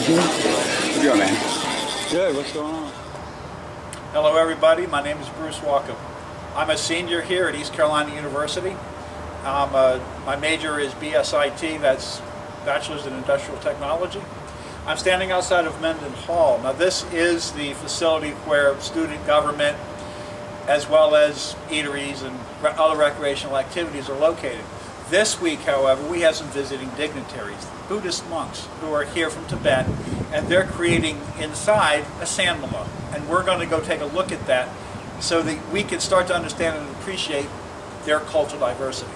What you doing, man? Good, what's going on? Hello everybody, my name is Bruce Walker. I'm a senior here at East Carolina University. My major is BSIT, that's Bachelor's in Industrial Technology. I'm standing outside of Menden Hall. Now this is the facility where student government as well as eateries and other recreational activities are located. This week, however, we have some visiting dignitaries, Buddhist monks who are here from Tibet, and they're creating inside a sand mandala. And we're going to go take a look at that so that we can start to understand and appreciate their cultural diversity.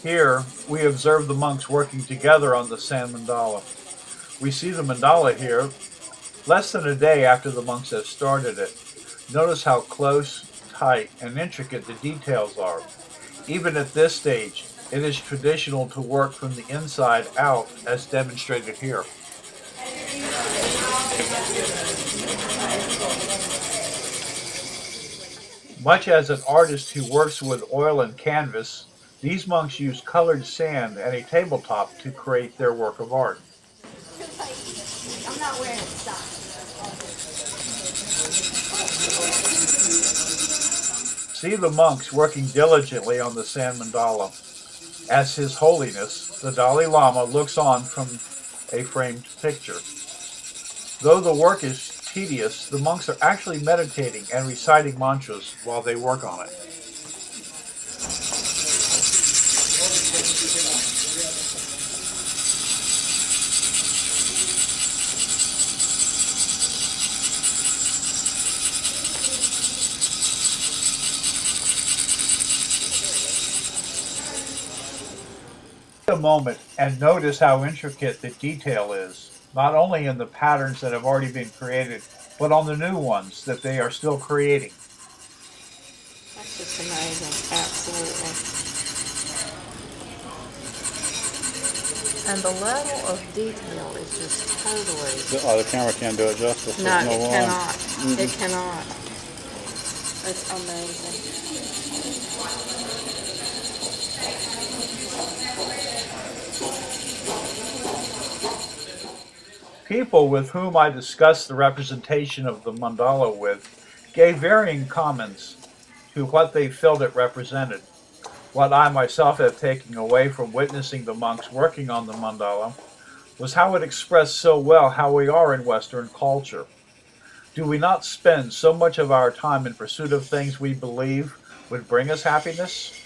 Here, we observe the monks working together on the Sand Mandala. We see the mandala here less than a day after the monks have started it. Notice how close, tight, and intricate the details are. Even at this stage, it is traditional to work from the inside out as demonstrated here. Much as an artist who works with oil and canvas, these monks use colored sand and a tabletop to create their work of art. I'm not wearing socks. See the monks working diligently on the Sand Mandala as His Holiness, the Dalai Lama, looks on from a framed picture. Though the work is tedious, the monks are actually meditating and reciting mantras while they work on it. A moment and notice how intricate the detail is, not only in the patterns that have already been created, but on the new ones that they are still creating. That's just amazing, absolutely. And the level of detail is just totally... Oh, the camera can't do it justice. No, There's it one. cannot. Mm-hmm. It cannot. It's amazing. People with whom I discussed the representation of the mandala with gave varying comments to what they felt it represented. What I myself have taken away from witnessing the monks working on the mandala was how it expressed so well how we are in Western culture. Do we not spend so much of our time in pursuit of things we believe would bring us happiness?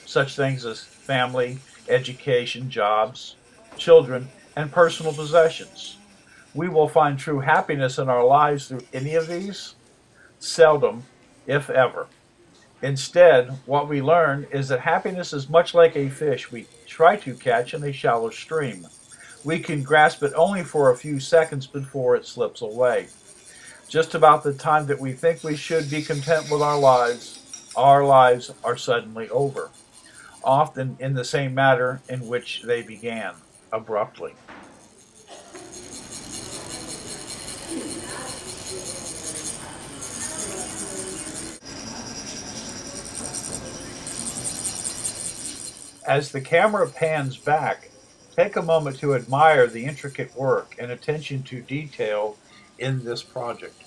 Such things as family, education, jobs, children, and personal possessions. We will find true happiness in our lives through any of these? Seldom, if ever. Instead, what we learn is that happiness is much like a fish we try to catch in a shallow stream. We can grasp it only for a few seconds before it slips away. Just about the time that we think we should be content with our lives are suddenly over, often in the same manner in which they began, abruptly. As the camera pans back, take a moment to admire the intricate work and attention to detail in this project.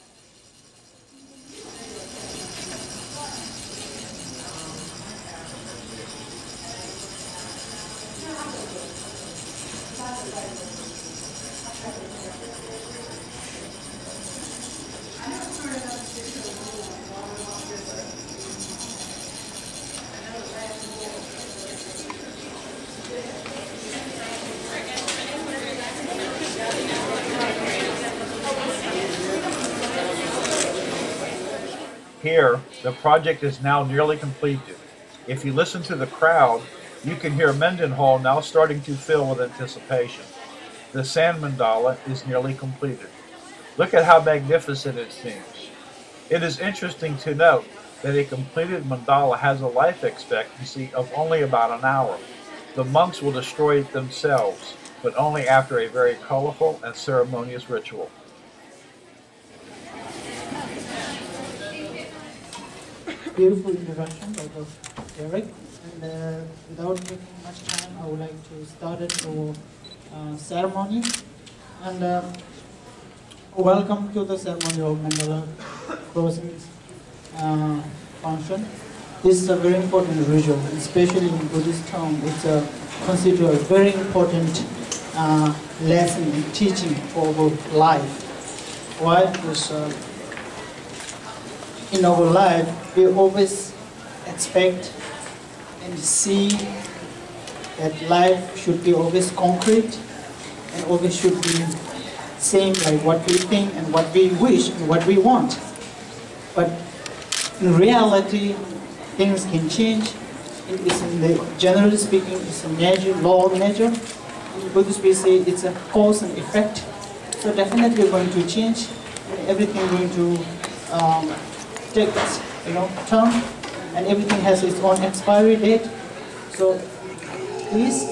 Here, the project is now nearly completed. If you listen to the crowd, you can hear Menden Hall now starting to fill with anticipation. The Sand Mandala is nearly completed. Look at how magnificent it seems. It is interesting to note that a completed mandala has a life expectancy of only about an hour. The monks will destroy it themselves, but only after a very colorful and ceremonious ritual. Beautiful intervention by both Eric And without taking much time, I would like to start the ceremony. And welcome to the ceremony of Mandala closing function. This is a very important ritual, especially in Buddhist town. It's considered a very important lesson and teaching for our life. Why? Because in our life, we always expect and see that life should be always concrete and always should be same like what we think and what we wish and what we want. But in reality, things can change. It is generally speaking, it's a nature, law of nature. In Buddhist we say it's a cause and effect. So definitely going to change, and everything going to take its turn, and everything has its own expiry date. So this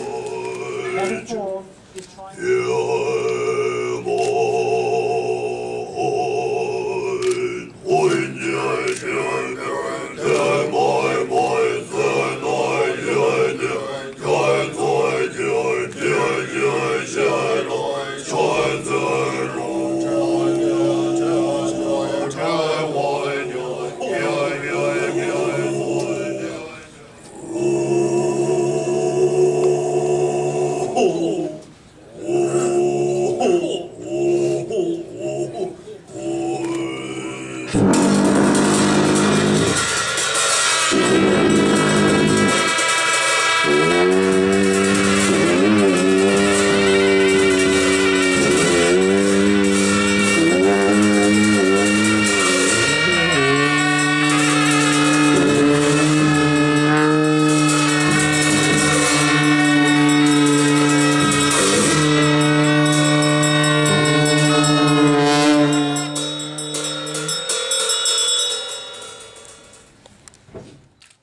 metaphor is trying to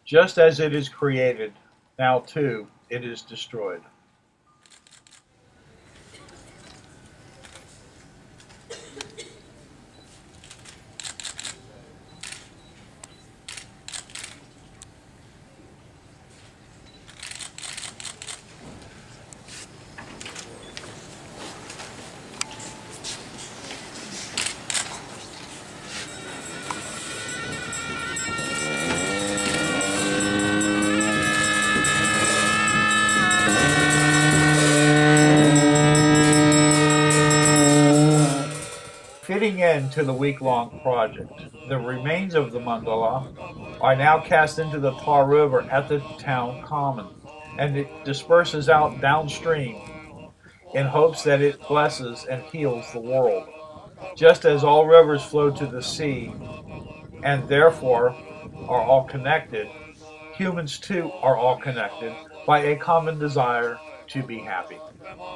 Just as it is created, now too it is destroyed. Fitting into the week-long project, the remains of the mandala are now cast into the Tar River at the town common, and it disperses out downstream in hopes that it blesses and heals the world. Just as all rivers flow to the sea and therefore are all connected, humans too are all connected by a common desire to be happy. Oh,